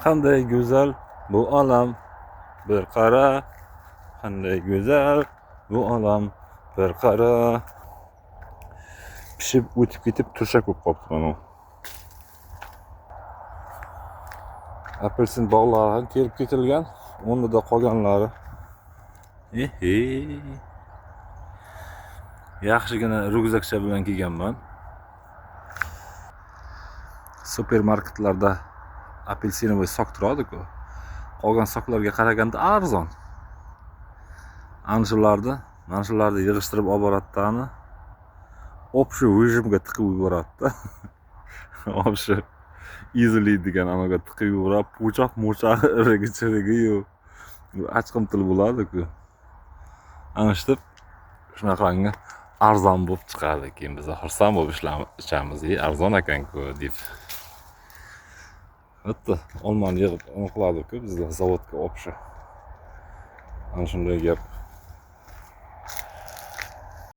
Qanday go'zal bu olam, bir qara. Qanday go'zal bu olam, bir qara. Pishib o'tib ketib turshak bo'lib qolibdi mana. Apelsin bog'lari terib ketilgan, o'rnida qolganlari. Yaxshigina ryukzakcha bilan kelganman. Supermarketlarda apelsinovoy sok turadi-ku. Qolgan soklarga qaraganda arzon. Mana shularni yig'ishtirib olib boradimi? Общий rejimga tiqib yuboradi-da. Общий izlaydigan anaga tiqib yuborib, po'choq irigi-chirigi-yu. Achqimtil bo'ladi-ku. Ana shu shunaqangi arzon bo'lib chiqadi. Keyin biz xursand bo'lib ishlaymiz, arzon ekan-ku deb. Hatto olmani yig'ib aniqladi-ku bizda zavodga olib shu. Ana shunday gap.